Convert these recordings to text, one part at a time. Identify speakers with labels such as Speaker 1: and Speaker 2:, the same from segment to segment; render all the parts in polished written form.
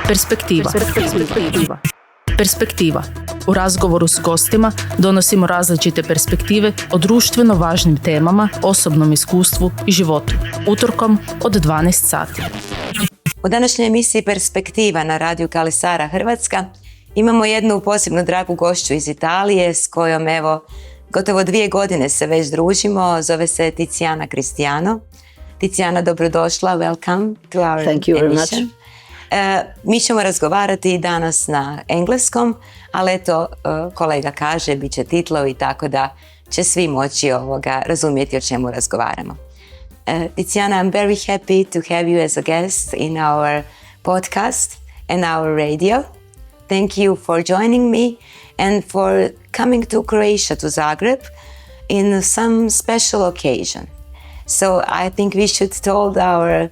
Speaker 1: Perspektiva. Perspektiva. U razgovoru s gostima donosimo različite perspektive o društveno važnim temama, osobnom iskustvu i životu. Utorkom od 12 sati.
Speaker 2: U današnjoj emisiji Perspektiva na radiju Kali Sara Hrvatska imamo jednu posebno dragu gošću iz Italije s kojom evo gotovo 2 godine se već družimo. Zove se Tiziana Cristiano. Tiziana, dobrodošla. Welcome to our
Speaker 3: Thank you very
Speaker 2: emission.
Speaker 3: much.
Speaker 2: Mi ćemo razgovarati danas na engleskom, ali eto, kolega kaže, bit će titlovi, tako da će svi moći razumjeti o čemu razgovaramo. Tiziana, I'm very happy to have you as a guest in our podcast and our radio. Thank you for joining me and for coming to Croatia, to Zagreb, in some special occasion. So I think we should told our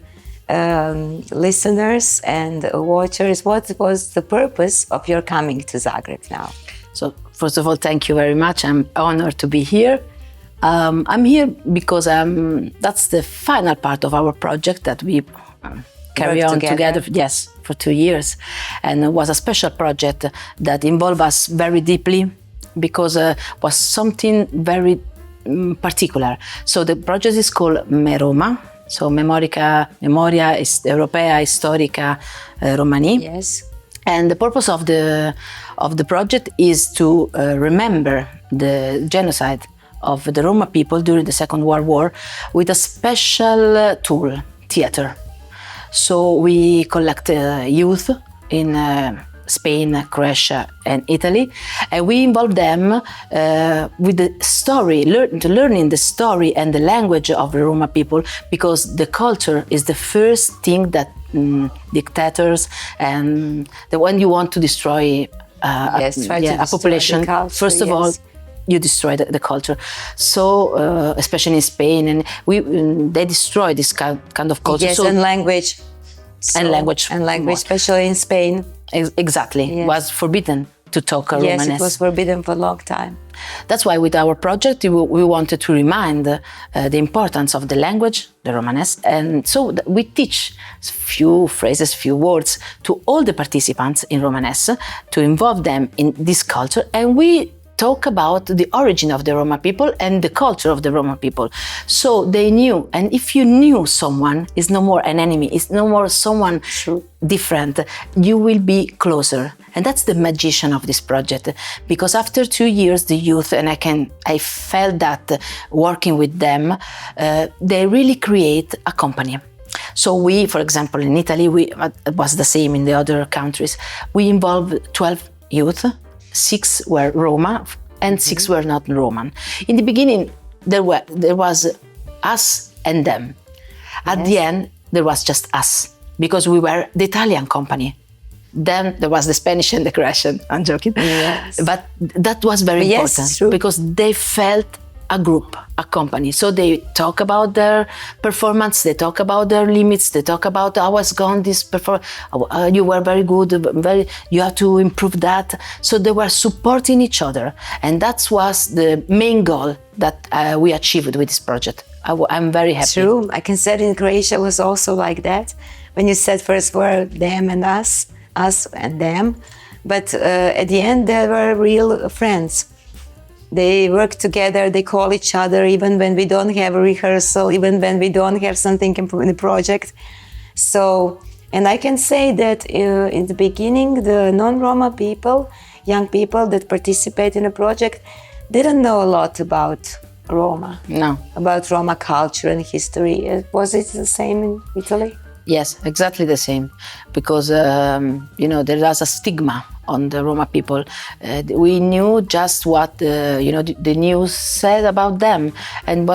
Speaker 2: listeners and watchers what was the purpose of your coming to Zagreb now.
Speaker 3: So first of all, thank you very much. I'm honored to be here. I'm here because that's the final part of our project that we carry on together. Yes, for 2 years. And it was a special project that involved us very deeply because it was something very particular. So the project is called MHE-ROMA. So Memoria Europea Historica Romani.
Speaker 2: Yes.
Speaker 3: And the purpose of the project is to remember the genocide of the Roma people during the Second World War with a special tool, theater. So we collect youth in Spain, Croatia, and Italy, and we involve them with the story, learning the story and the language of the Roma people, because the culture is the first thing that dictators and when you want to destroy a population, first of all, you destroy the culture. So, especially in Spain, and they destroy this kind of culture.
Speaker 2: Yes,
Speaker 3: so,
Speaker 2: and language.
Speaker 3: And language,
Speaker 2: especially in Spain.
Speaker 3: Exactly, yes. Was forbidden to talk Romanesque.
Speaker 2: Yes, it was forbidden for a long time.
Speaker 3: That's why with our project we wanted to remind the importance of the language, the Romanesque, and so we teach few phrases, few words to all the participants in Romanesque to involve them in this culture, and we talk about the origin of the Roma people and the culture of the Roma people. So they knew, and if you knew someone, it's no more an enemy, it's no more someone different, you will be closer. And that's the magician of this project, because after 2 years, the youth, and I felt that working with them, they really create a company. So we, for example, in Italy, it was the same in the other countries, we involved 12 youth. 6 were Roma and 6 were not Roman. In the beginning, there was us and them. At the end, there was just us, because we were the Italian company. Then there was the Spanish and the Croatian. I'm joking.
Speaker 2: Yes.
Speaker 3: But that was very important because they felt a group, a company. So they talk about their performance, they talk about their limits, they talk about how was gone this performance, you were very good, you have to improve that. So they were supporting each other, and that was the main goal that we achieved with this project. I'm very happy.
Speaker 2: True, I can say in Croatia was also like that. When you said first were them and us and them, but at the end they were real friends. They work together, they call each other even when we don't have a rehearsal, even when we don't have something in the project. So, and I can say that in the beginning, the non-Roma people, young people that participate in a project, didn't know a lot about Roma.
Speaker 3: No.
Speaker 2: About Roma culture and history. Was it the same in Italy?
Speaker 3: Yes, exactly the same. Because, there was a stigma on the Roma people. We knew just what the news said about them, and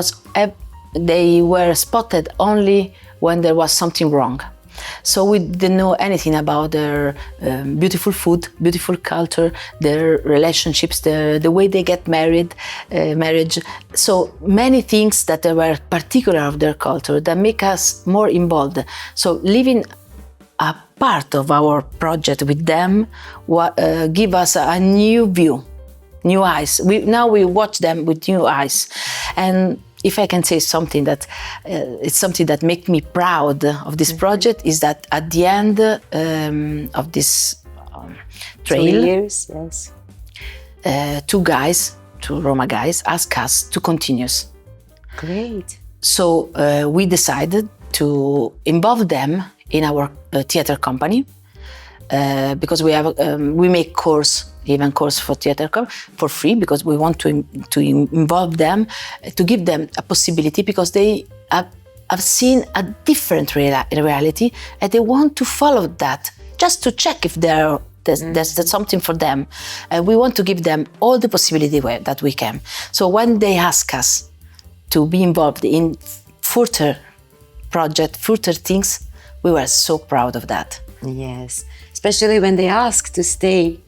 Speaker 3: they were spotted only when there was something wrong. So we didn't know anything about their beautiful food, beautiful culture, their relationships, the way they get married, marriage. So many things that were particular of their culture that make us more involved. So living a part of our project with them give us a new view, new eyes. Now we watch them with new eyes. And if I can say something that it's something that makes me proud of this project, is that at the end of this trail,
Speaker 2: 2 years, yes.
Speaker 3: two Roma guys, asked us to continue.
Speaker 2: Great.
Speaker 3: So we decided to involve them in our theater company because we make course for theater for free, because we want to involve them, to give them a possibility, because they have seen a different reality and they want to follow that, just to check if there's something for them. And we want to give them all the possibility that we can. So when they ask us to be involved in further project, further things, we were so proud of that.
Speaker 2: Yes, especially when they asked to stay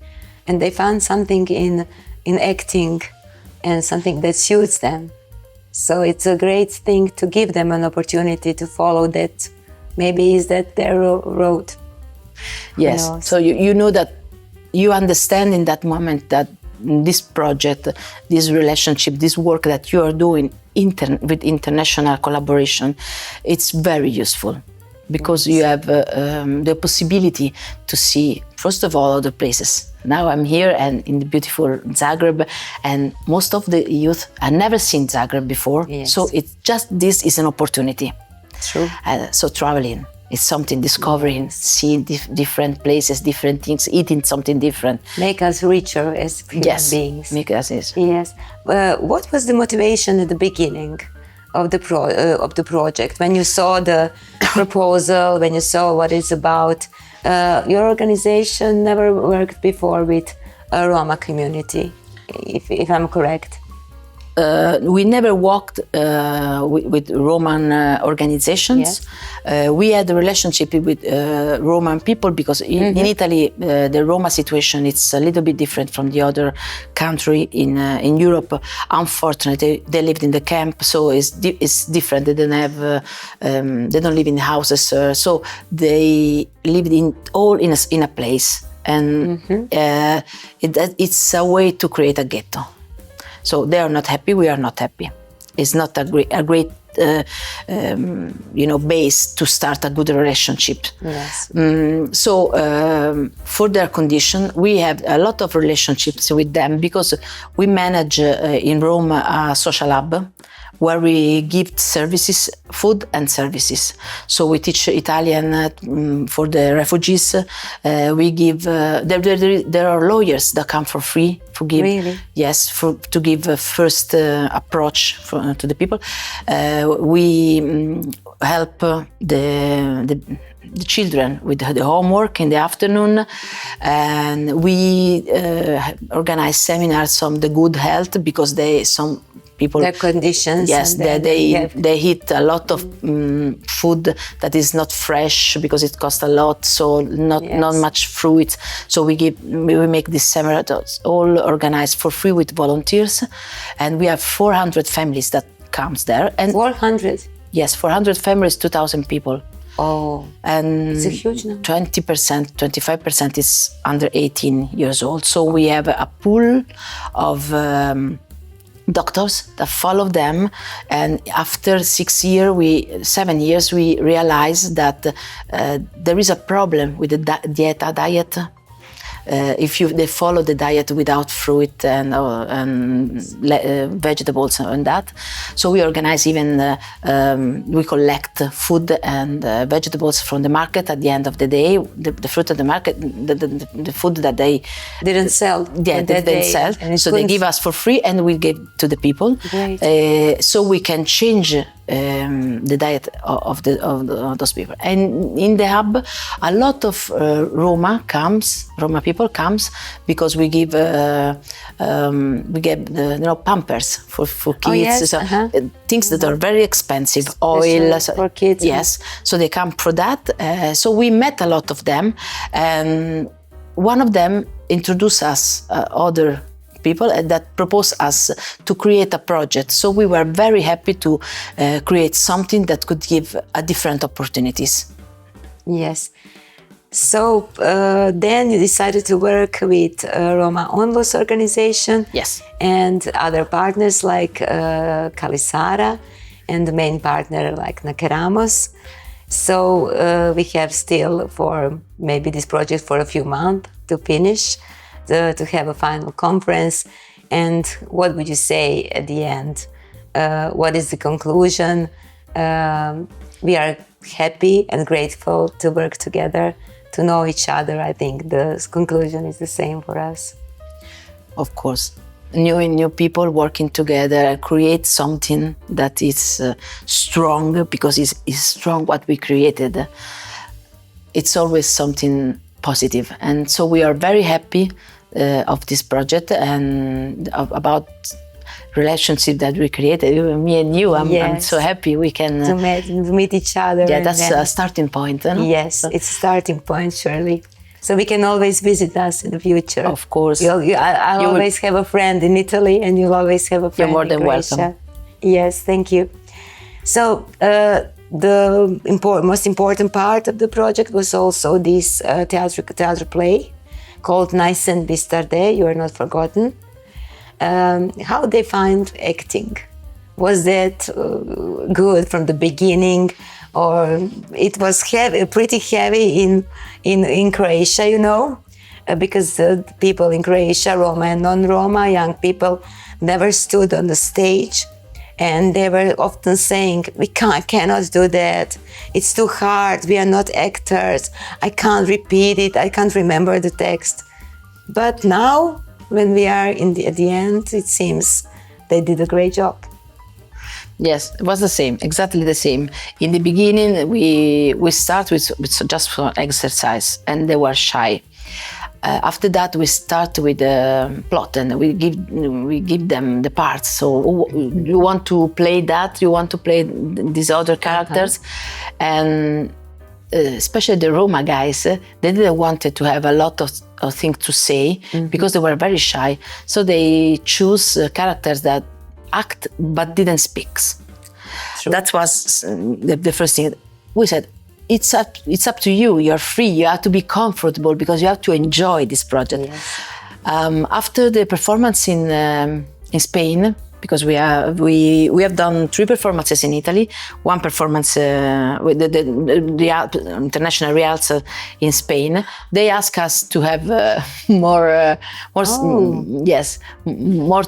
Speaker 2: and they found something in acting and something that suits them. So it's a great thing to give them an opportunity to follow that. Maybe is that their road.
Speaker 3: Yes, so you know that you understand in that moment that this project, this relationship, this work that you are doing with international collaboration, it's very useful, because you have the possibility to see, first of all, other places. Now I'm here and in the beautiful Zagreb, and most of the youth have never seen Zagreb before. Yes. So it's just, this is an opportunity.
Speaker 2: True.
Speaker 3: So traveling is something, discovering, seeing different places, different things, eating something different.
Speaker 2: Make us richer as human beings.
Speaker 3: Make us,
Speaker 2: yes. What was the motivation at the beginning of the project? When you saw the proposal, when you saw what it's about, your organization never worked before with a Roma community, if I'm correct.
Speaker 3: We never worked with Roman organizations. Yeah. We had a relationship with Roman people, because in Italy the Roma situation is a little bit different from the other country in Europe. Unfortunately, they lived in the camp, so it's different. They don't have, they don't live in houses, so they lived in a place, and it's a way to create a ghetto. So they are not happy, we are not happy. It's not a great base to start a good relationship.
Speaker 2: Yes.
Speaker 3: For their condition, we have a lot of relationships with them, because we manage in Rome a social hub where we give services, food and services. So we teach Italian for the refugees. We give, there are lawyers that come for free to give,
Speaker 2: really?
Speaker 3: Yes, to give a first approach to the people. We help the children with the homework in the afternoon, and we organize seminars on the good health, because some people,
Speaker 2: their conditions,
Speaker 3: yes, they eat a lot of food that is not fresh, because it costs a lot, so not much fruit. So we make these seminars all organized for free with volunteers, and we have 400 families that comes there. And
Speaker 2: 400?
Speaker 3: Yes, 400 families, 2,000 people.
Speaker 2: Oh,
Speaker 3: and
Speaker 2: it's a huge number.
Speaker 3: 20%, 25% is under 18 years old. So we have a pool of doctors that follow them, and after 7 years, we realize that there is a problem with the diet. If they follow the diet without fruit and vegetables and that. So we organize we collect food and vegetables from the market at the end of the day. The fruit of the market, the food that they
Speaker 2: didn't sell.
Speaker 3: Yeah, they didn't sell. So they give us for free, and we give to the people. So we can change the diet of those people. And in the hub, a lot of Roma people comes, because we give pampers for kids.
Speaker 2: Oh, yes.
Speaker 3: So, things that are very expensive, oil
Speaker 2: for kids.
Speaker 3: Yes, so they come for that. So we met a lot of them, and one of them introduced us other people that proposed us to create a project. So we were very happy to create something that could give different opportunities.
Speaker 2: Yes. So then you decided to work with Roma Onlus organization.
Speaker 3: Yes.
Speaker 2: And other partners like Kali Sara, and the main partner like Nakeramos. So we have still for maybe this project for a few months to finish, to have a final conference. And what would you say at the end? What is the conclusion? We are happy and grateful to work together, to know each other. I think the conclusion is the same for us.
Speaker 3: Of course. New people working together create something that is strong, because it's strong what we created. It's always something positive. And so we are very happy of this project and about relationship that we created, me and you. I'm so happy we can
Speaker 2: to meet each other.
Speaker 3: Yeah, that's a starting point. No?
Speaker 2: Yes, it's a starting point, surely. So we can always visit us in the future.
Speaker 3: Of course.
Speaker 2: I'll always have a friend in Italy, and you'll always have a friend in Croatia.
Speaker 3: You're more than welcome.
Speaker 2: Yes, thank you. So the most important part of the project was also this theater play called Nice and Bistarde, You Are Not Forgotten. How they find acting? Was that good from the beginning, or it was pretty heavy in Croatia, you know, because the people in Croatia, Roma and non-Roma, young people, never stood on the stage, and they were often saying, "We cannot do that. It's too hard. We are not actors. I can't repeat it. I can't remember the text." But now, when we are at the end, it seems they did a great job.
Speaker 3: Yes, it was the same, exactly the same. In the beginning, we start with just for exercise, and they were shy. After that, we start with the plot, and we give them the parts. So you want to play that, you want to play these other characters, and especially the Roma guys, they didn't want to have a lot of things to say, because they were very shy. So they choose characters that act but didn't speak. True. That was the first thing. We said, it's up to you. You're free. You have to be comfortable, because you have to enjoy this project. Yes. After the performance in Spain, because we have done 3 performances in Italy, 1 performance with the international rehearsal in Spain. They ask us to have more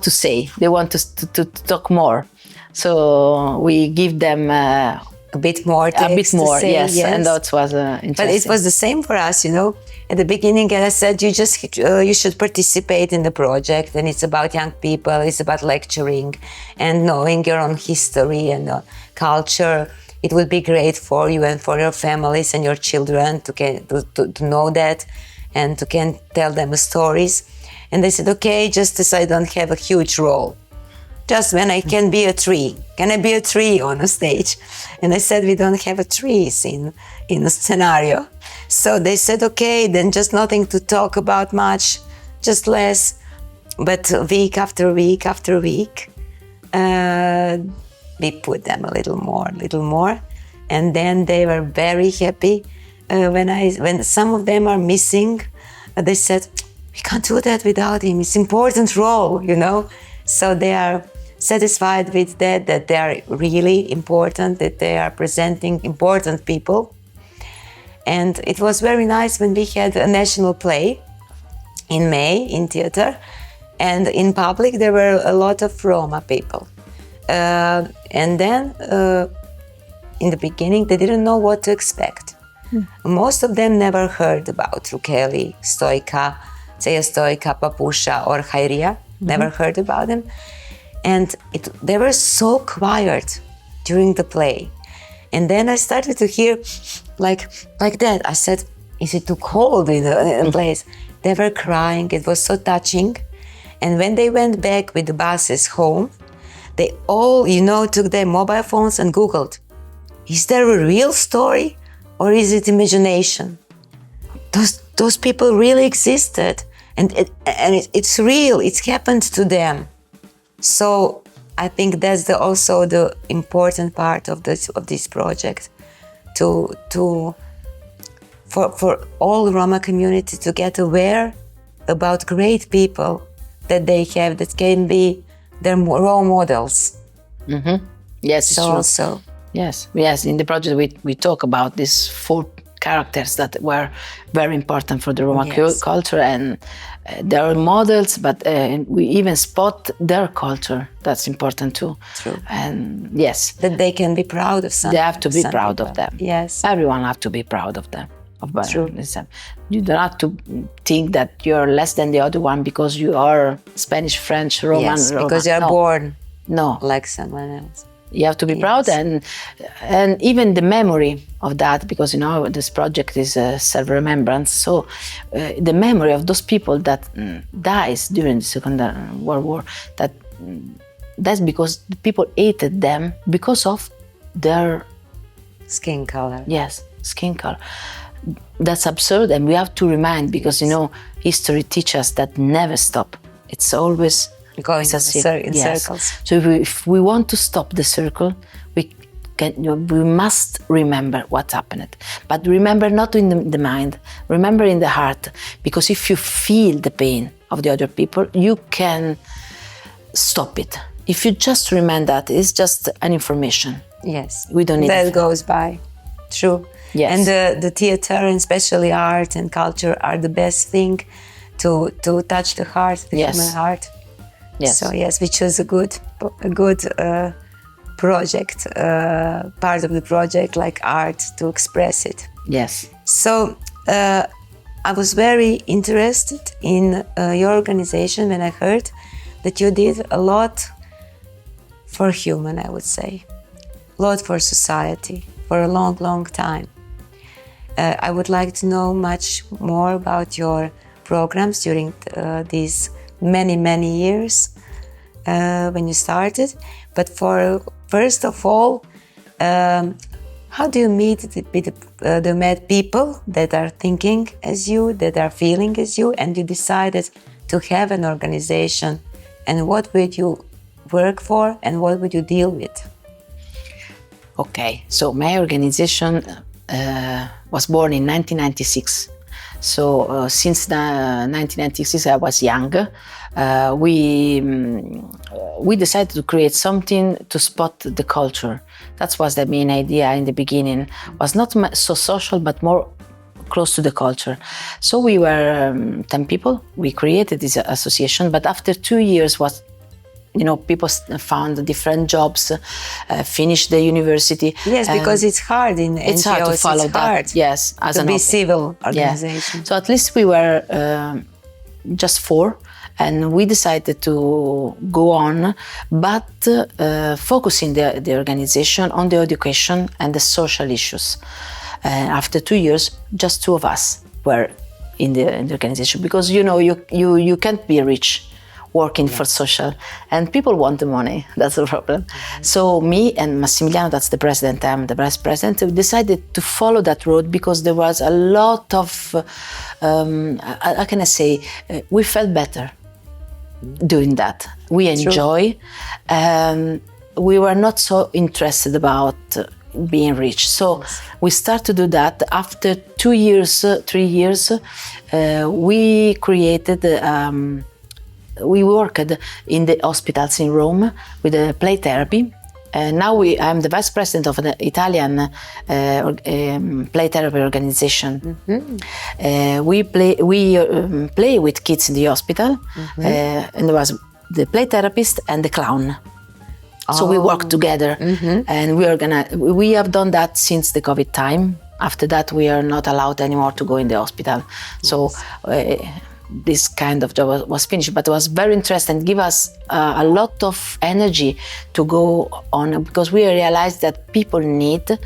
Speaker 3: to say. They want us to talk more, so we give them a
Speaker 2: bit more text to say,
Speaker 3: yes, and that was interesting.
Speaker 2: But it was the same for us, you know. At the beginning, as I said, you should participate in the project, and it's about young people, it's about lecturing and knowing your own history and culture. It would be great for you and for your families and your children to know that, and to can tell them stories. And they said, okay, just as I don't have a huge role, just when I can be a tree. Can I be a tree on a stage? And I said, we don't have trees in a scenario. So they said, okay, then just nothing to talk about much, just less. But week after week after week, we put them a little more. And then they were very happy. When some of them are missing, they said, we can't do that without him. It's an important role, you know. So they are satisfied with that they are really important, that they are presenting important people. And it was very nice when we had a national play in May in theater, and in public there were a lot of Roma people. And then in the beginning they didn't know what to expect. Most of them never heard about Rukeli, Stojka, Ceja Stojka, Papusha or Hajrija, never heard about them. And they were so quiet during the play. And then I started to hear like that. I said, is it too cold in the place? They were crying. It was so touching. And when they went back with the buses home, they all, took their mobile phones and Googled, is there a real story or is it imagination? Those people really existed, and it's real. It's happened to them. So I think that's also the important part of this project, for all Roma community to get aware about great people that they have that can be their role models.
Speaker 3: Mm-hmm. Yes, it's true.
Speaker 2: Also,
Speaker 3: yes. In the project we talk about these 4 characters that were very important for the Roma culture, and they are models, but we even spot their culture. That's important too.
Speaker 2: True.
Speaker 3: And yes,
Speaker 2: that they can be proud of something.
Speaker 3: They have to be proud of them.
Speaker 2: Yes.
Speaker 3: Everyone have to be proud of them.
Speaker 2: True.
Speaker 3: You don't have to think that you're less than the other one because you are Spanish, French, Roman.
Speaker 2: Yes, because you are born like someone else.
Speaker 3: You have to be proud, and even the memory of that, because this project is self-remembrance. So the memory of those people that dies during the Second World War, that's because the people hated them because of their
Speaker 2: skin color.
Speaker 3: Yes, skin color. That's absurd, and we have to remind, because history teaches us that never stop. It's always
Speaker 2: going in circles.
Speaker 3: So if we want to stop the circle, we must remember what happened. But remember not in the mind, remember in the heart. Because if you feel the pain of the other people, you can stop it. If you just remember that, it's just an information.
Speaker 2: Yes.
Speaker 3: We don't need
Speaker 2: that goes by. True.
Speaker 3: Yes.
Speaker 2: And the theater, and especially art and culture, are the best thing to touch the heart, the human heart.
Speaker 3: Yes.
Speaker 2: So yes, we chose a good project, part of the project, like art, to express it.
Speaker 3: Yes.
Speaker 2: So I was very interested in your organization when I heard that you did a lot for human, I would say, a lot for society for a long, long time. I would like to know much more about your programs during these many, many years when you started. But first of all, how do you meet the people that are thinking as you, that are feeling as you, and you decided to have an organization? And what would you work for, and what would you deal with?
Speaker 3: Okay, so my organization was born in 1996. So since 1996 I was young. We decided to create something to spot the culture. That was the main idea in the beginning. It was not so social, but more close to the culture. So we were 10 people. We created this association, but after 2 years people found different jobs, finished the university.
Speaker 2: Yes, because it's hard in NGOs.
Speaker 3: It's hard to follow that. Yes,
Speaker 2: as to be civil organization.
Speaker 3: Yeah. So at least we were just 4, and we decided to go on, but focusing the organization on the education and the social issues. After 2 years, just 2 of us were in the organization, because you can't be rich working for social, and people want the money. That's the problem. Mm-hmm. So me and Massimiliano, that's the president, I'm the vice president, we decided to follow that road because there was a lot of, how can I say, we felt better doing that. We enjoy, we were not so interested about being rich. So we started to do that. After 2 years, 3 years, we created we worked in the hospitals in Rome with play therapy. Now I'm the vice president of an Italian play therapy organization. Mm-hmm. We play with kids in the hospital, and there was the play therapist and the clown. So we work together, and we have done that since the COVID time. After that, we are not allowed anymore to go in the hospital. So this kind of job was finished, but it was very interesting, give us a lot of energy to go on, because we realized that people need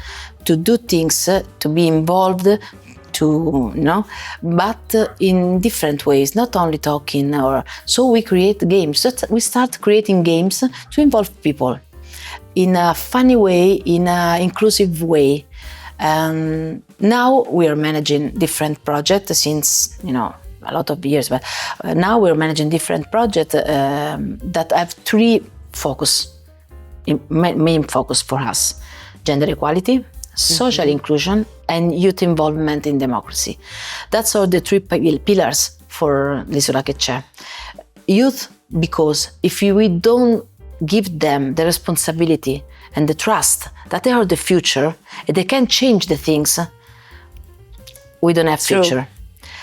Speaker 3: to do things, to be involved, but in different ways, not only talking. So we create games. So we start creating games to involve people in a funny way, in an inclusive way. Now we are managing different projects since, a lot of years, but now we're managing different projects that have 3 main focus for us: gender equality, social inclusion, and youth involvement in democracy. That's all the three pillars for l'Isola che c'è. Youth, because if we don't give them the responsibility and the trust that they are the future and they can change the things, we don't have future.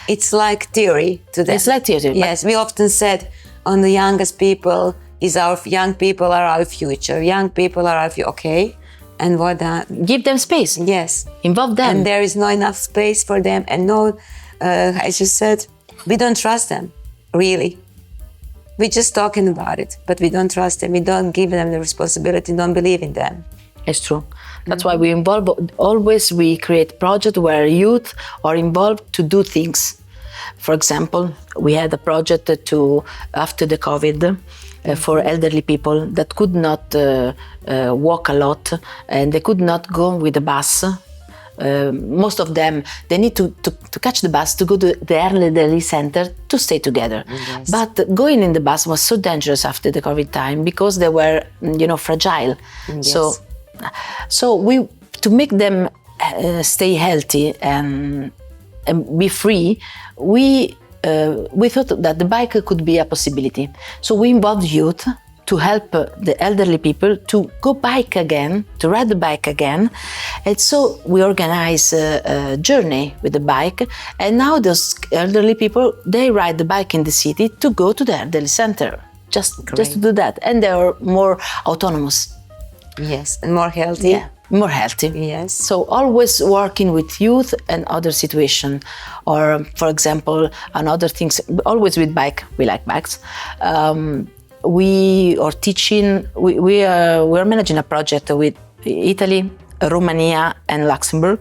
Speaker 2: It's like theory to them.
Speaker 3: It's like theory.
Speaker 2: Yes, we often said on the youngest people young people are our future. Young people are our future. Okay, and what?
Speaker 3: Give them space.
Speaker 2: Yes,
Speaker 3: involve them.
Speaker 2: And there is not enough space for them. And no, as you said, we don't trust them. Really, we're just talking about it, but we don't trust them. We don't give them the responsibility. Don't believe in them.
Speaker 3: It's true. That's why we we create projects where youth are involved to do things. For example, we had a project after the COVID for elderly people that could not walk a lot and they could not go with the bus. Most of them, they need to catch the bus to go to the elderly center to stay together. Yes. But going in the bus was so dangerous after the COVID time because they were, fragile. Yes. So to make them stay healthy and be free, we thought that the bike could be a possibility. So we involved youth to help the elderly people to go bike again, to ride the bike again. And so we organize a journey with the bike. And now those elderly people, they ride the bike in the city to go to the elderly center, just to do that. And they are more autonomous.
Speaker 2: Yes, and more healthy.
Speaker 3: Yeah, more healthy.
Speaker 2: Yes.
Speaker 3: So always working with youth and other situations, or for example, another things. Always with bike. We like bikes. We are teaching. We are managing a project with Italy, Romania, and Luxembourg,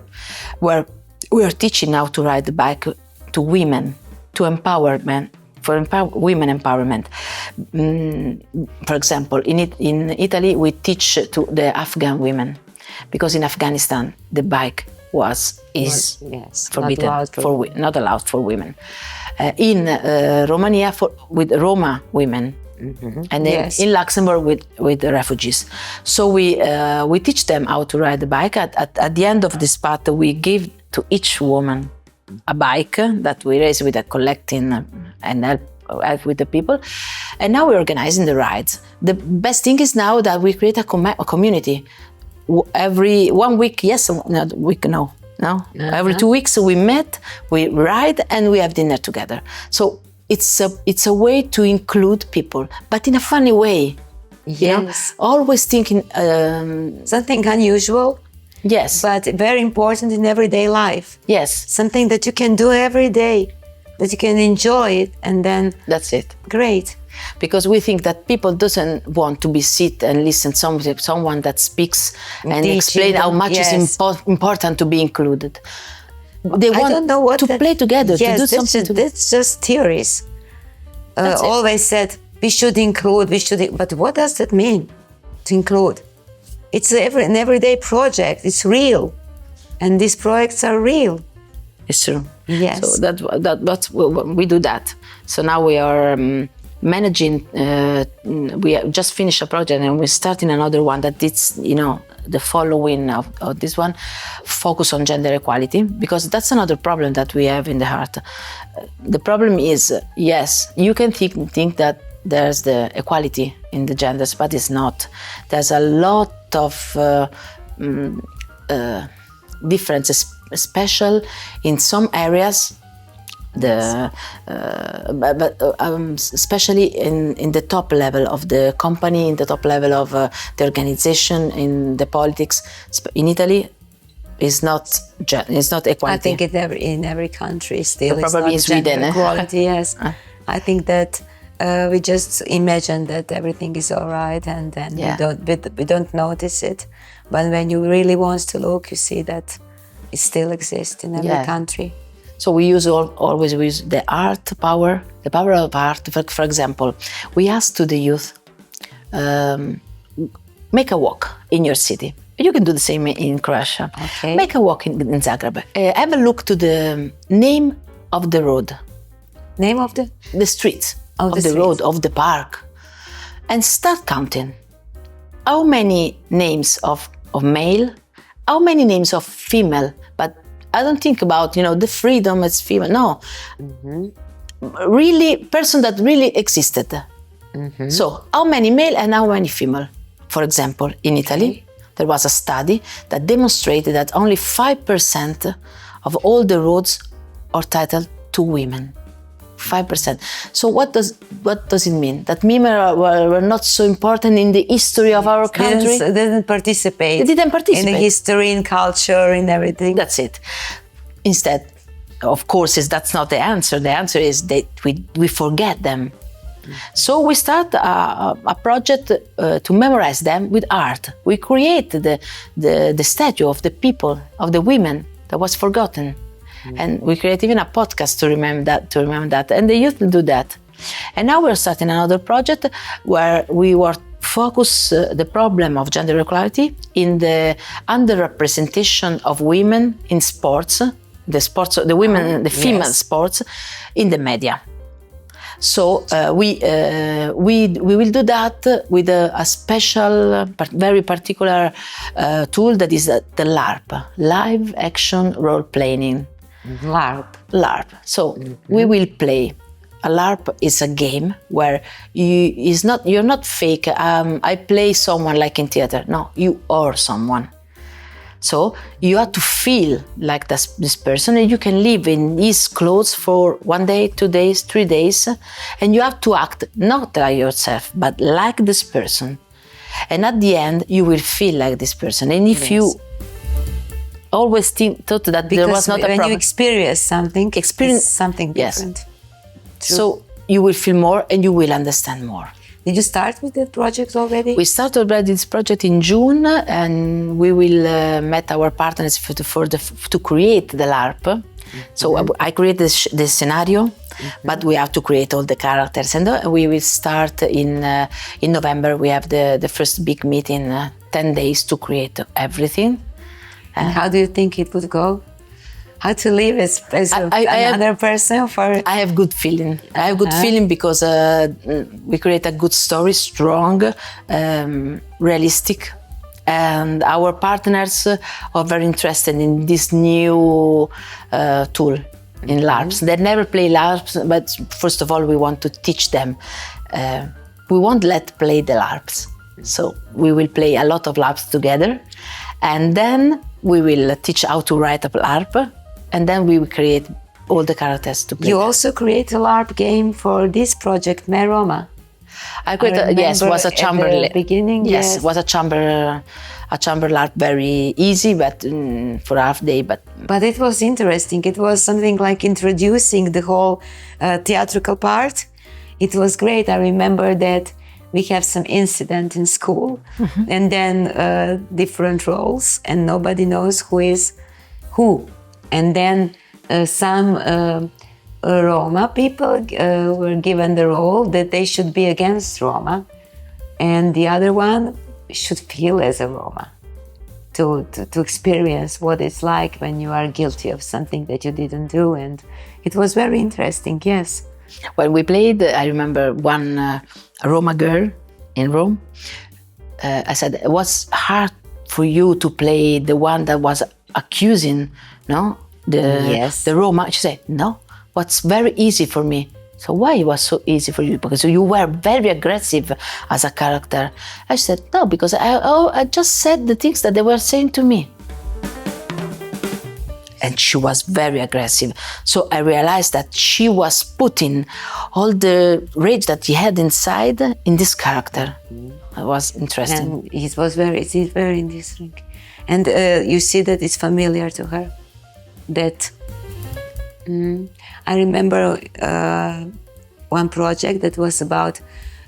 Speaker 3: where we are teaching how to ride the bike to women, to empowerment. For women empowerment. For example, in Italy, we teach to the Afghan women, because in Afghanistan, the bike is forbidden, not allowed for women. In Romania, with Roma women, and in Luxembourg with the refugees. So we teach them how to ride the bike. At the end of this part, we give to each woman a bike that we raise with a collecting and help with the people. And now we're organizing the rides. The best thing is now that we create a community. Every 1 week, every 2 weeks we met, we ride, and we have dinner together. So it's a way to include people, but in a funny way.
Speaker 2: Yes.
Speaker 3: Always thinking
Speaker 2: something unusual.
Speaker 3: Yes.
Speaker 2: But very important in everyday life.
Speaker 3: Yes.
Speaker 2: Something that you can do every day, that you can enjoy it, and then...
Speaker 3: That's it.
Speaker 2: Great.
Speaker 3: Because we think that people doesn't want to be sit and listen to someone that speaks and explain how much is important to be included. They want to play together, to do something.
Speaker 2: That's just theories. Always said, we should include, but what does that mean, to include? It's an everyday project. It's real, and these projects are real.
Speaker 3: It's true.
Speaker 2: Yes.
Speaker 3: So that's we do that. So now we are managing. We have just finished a project, and we're starting another one that it's the following of this one, focus on gender equality, because that's another problem that we have in the heart. The problem is, yes, you can think that there's the equality in the genders, but it's not. There's a lot of differences, especially in some areas. Especially in the top level of the company, in the top level of the organization, in the politics. In Italy, it's not equality.
Speaker 2: I think in every country still it's
Speaker 3: probably
Speaker 2: not
Speaker 3: in Sweden,
Speaker 2: equality. Yes, I think that we just imagine that everything is all right, and then we don't notice it. But when you really want to look, you see that it still exists in every country.
Speaker 3: So we always use the power of art. For example, we ask to the youth, make a walk in your city. You can do the same in Croatia.
Speaker 2: Okay.
Speaker 3: Make a walk in Zagreb. Have a look to the name of the road.
Speaker 2: Name of
Speaker 3: the street, of the road, of the park. And start counting. How many names of male how many names of female, but I don't think about, the freedom as female. No, really person that really existed. So how many male and how many female? For example, in Italy, there was a study that demonstrated that only 5% of all the roads are titled to women. 5%. So what does it mean? That women were not so important in the history of our country?
Speaker 2: They didn't participate.
Speaker 3: They didn't participate.
Speaker 2: In the history, in culture, in everything.
Speaker 3: That's it. Instead, of course, that's not the answer. The answer is that we forget them. So we start a project to memorize them with art. We create the statue of the people, of the women that was forgotten. And we create even a podcast to remember that. And the youth do that. And now we're starting another project where we will focus the problem of gender equality in the underrepresentation of women in sports, the women, the female sports in the media. So we will do that with a special, very particular tool that is the LARP, Live Action Role Playing. LARP. So we will play. A LARP is a game where you're not fake. I play someone like in theater. No, you are someone. So you have to feel like this person, and you can live in his clothes for 1 day, 2 days, 3 days, and you have to act not like yourself, but like this person. And at the end, you will feel like this person. And if you always thought that there was not a problem.
Speaker 2: When you experience something, it's something different.
Speaker 3: Yes. So you will feel more and you will understand more.
Speaker 2: Did you start with the project already?
Speaker 3: We started already this project in June, and we will meet our partners to create the LARP. So I created the scenario, but we have to create all the characters, and we will start in November. We have the first big meeting, 10 days to create everything.
Speaker 2: And how do you think it would go? How to live as another person?
Speaker 3: I have good feeling. I have good feeling because we create a good story, strong, realistic, and our partners are very interested in this new tool in LARPs. They never play LARPs, but first of all, we want to teach them. We won't let play the LARPs, so we will play a lot of LARPs together, and then we will teach how to write a LARP. And then we will create all the characters to play.
Speaker 2: You also create a LARP game for this project, MHE-ROMA.
Speaker 3: I created, yes, was a chamber.
Speaker 2: At the beginning,
Speaker 3: yes, was a chamber LARP, very easy, but for half day. But
Speaker 2: it was interesting. It was something like introducing the whole theatrical part. It was great. I remember that we have some incident in school, and then different roles, and nobody knows who is who. And then some Roma people were given the role that they should be against Roma, and the other one should feel as a Roma, to experience what it's like when you are guilty of something that you didn't do. And it was very interesting, yes.
Speaker 3: When we played, I remember one Roma girl in Rome. I said, it was hard for you to play the one that was accusing, the Roma. She said, no, what's very easy for me. So why it was so easy for you? Because you were very aggressive as a character. I said, no, because I just said the things that they were saying to me. And she was very aggressive. So I realized that she was putting all the rage that she had inside in this character. It was interesting.
Speaker 2: And it was very interesting. And you see that it's familiar to her. That I remember one project that was about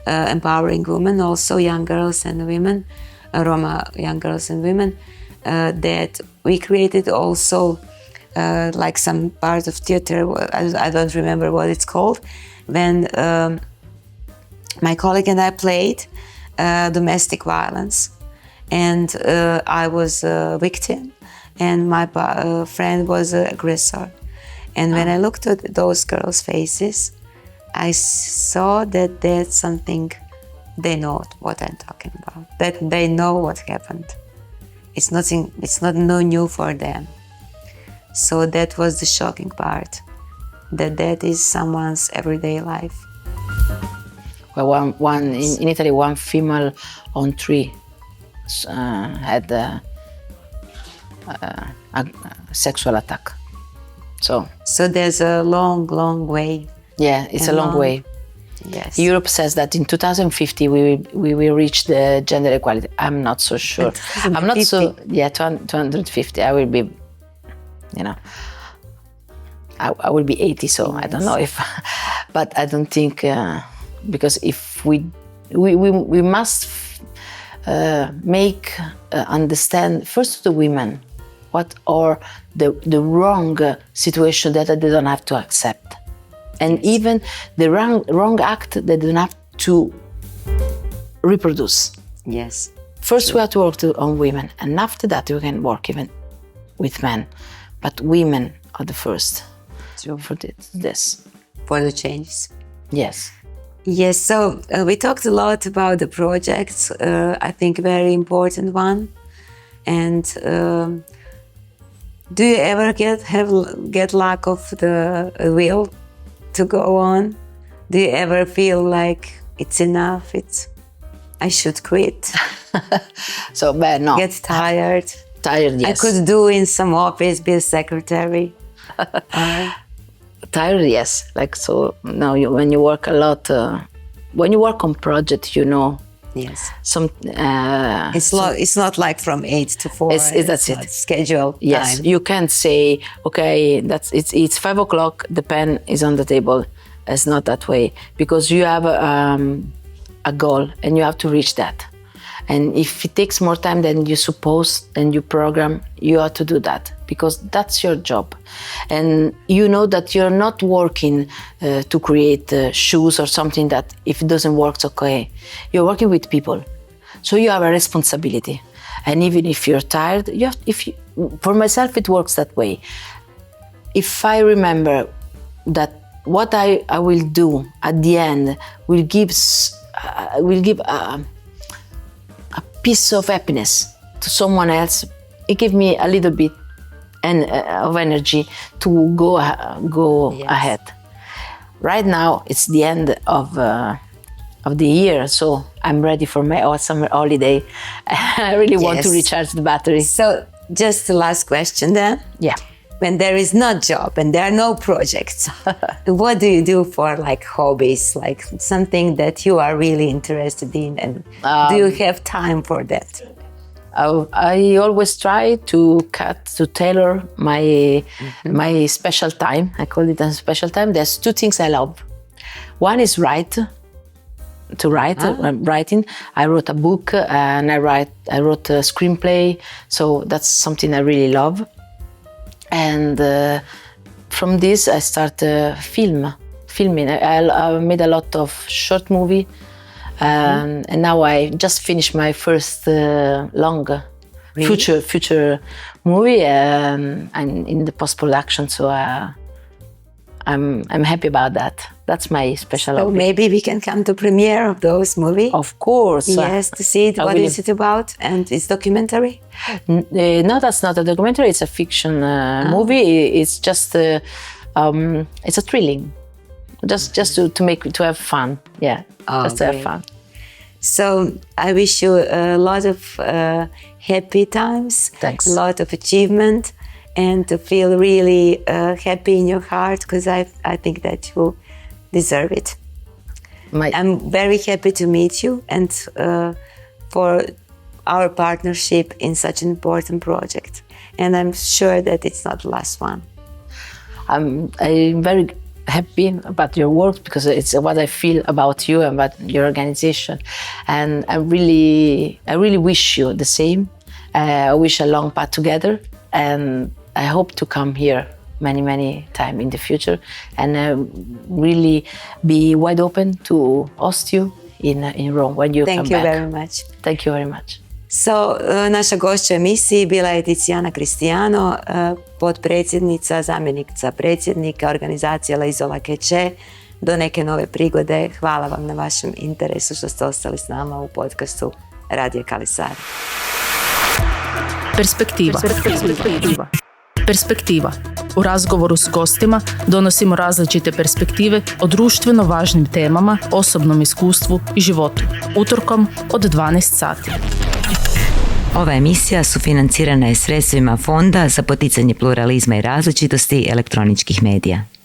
Speaker 2: empowering women, also young girls and women, Roma young girls and women, that we created also like some part of theater. I don't remember what it's called. When my colleague and I played domestic violence, and I was a victim, and my friend was an aggressor. And when I looked at those girls' faces, I saw that there's something, they know what I'm talking about, that they know what happened. it's not no new for them. So that was the shocking part, that is someone's everyday life.
Speaker 3: Well, in Italy, 1 female on 3 had a sexual attack. So
Speaker 2: there's a long way.
Speaker 3: Yeah, it's a long way.
Speaker 2: Yes.
Speaker 3: Europe says that in 2050 we will reach the gender equality. I'm not so sure. I'm not so. Yeah, 250. I will be, I will be 80. So yes. I don't know if, but I don't think because if we must make understand first to the women what are the wrong situation that they don't have to accept. And yes. Even the wrong act that they don't have to reproduce.
Speaker 2: Yes.
Speaker 3: First, we have to work on women, and after that, we can work even with men. But women are the first for this.
Speaker 2: For the changes.
Speaker 3: Yes.
Speaker 2: Yes. So we talked a lot about the projects. I think very important one. And do you ever get lack of the will to go on? Do you ever feel like it's enough? I should quit.
Speaker 3: So bad, no.
Speaker 2: Get tired.
Speaker 3: Tired, yes.
Speaker 2: I could do in some office, be a secretary.
Speaker 3: Tired, yes. Like so. Now, when you work a lot, when you work on project,
Speaker 2: Yes.
Speaker 3: It's
Speaker 2: not like from 8 to 4.
Speaker 3: That's it.
Speaker 2: Schedule.
Speaker 3: Yes.
Speaker 2: Time.
Speaker 3: You can't say, okay, it's 5 o'clock. The pen is on the table. It's not that way because you have a goal and you have to reach that. And if it takes more time than you suppose, than you program, you have to do that because that's your job. And you know that you're not working to create shoes or something that if it doesn't work, it's okay. You're working with people. So you have a responsibility. And even if you're tired, for myself, it works that way. If I remember that what I will do at the end will give a piece of happiness to someone else, it gives me a little bit of energy to go yes. ahead. Right now, it's the end of the year, so I'm ready for my summer holiday. I really want to recharge the battery.
Speaker 2: So, just the last question then.
Speaker 3: Yeah.
Speaker 2: When there is no job and there are no projects, what do you do for like hobbies, like something that you are really interested in, and do you have time for that?
Speaker 3: I always try to tailor my special time. I call it a special time. There's 2 things I love. One is writing. I wrote a book and I wrote a screenplay. So that's something I really love. And from this, I started filming. I made a lot of short movie, and now I just finished my first long future movie. I'm in the post-production, so I'm happy about that. That's my special.
Speaker 2: So
Speaker 3: hobby.
Speaker 2: maybe we can come to premiere of those movies.
Speaker 3: Of course.
Speaker 2: Yes, to see it. What is it about? And it's documentary?
Speaker 3: No, that's not a documentary. It's a fiction movie. It's just it's a thrilling, just to have fun. Yeah, just to have fun.
Speaker 2: So I wish you a lot of happy times.
Speaker 3: Thanks.
Speaker 2: A lot of achievement, and to feel really happy in your heart, because I think that you deserve it. I'm very happy to meet you and for our partnership in such an important project. And I'm sure that it's not the last one.
Speaker 3: I'm very happy about your work because it's what I feel about you and about your organization. And I really wish you the same. I wish a long path together, and I hope to come here many times in the future and really be wide open to host you in Rome when you come back.
Speaker 2: Thank you very much.
Speaker 3: Thank you very much.
Speaker 2: So, naša gošća emisiji bila je Tiziana Cristiano, potpredsjednica, zamjenica predsjednika organizacije La Isola che c'è. Do neke nove prigode. Hvala vam na vašem interesu što ste ostali s nama u podcastu Radija Kali Sara.
Speaker 1: Perspektiva. Perspektiva. U razgovoru s gostima donosimo različite perspektive o društveno važnim temama, osobnom iskustvu i životu. Utorkom od 12 sati.
Speaker 4: Ova emisija sufinancirana je sredstvima Fonda za poticanje pluralizma i različitosti elektroničkih medija.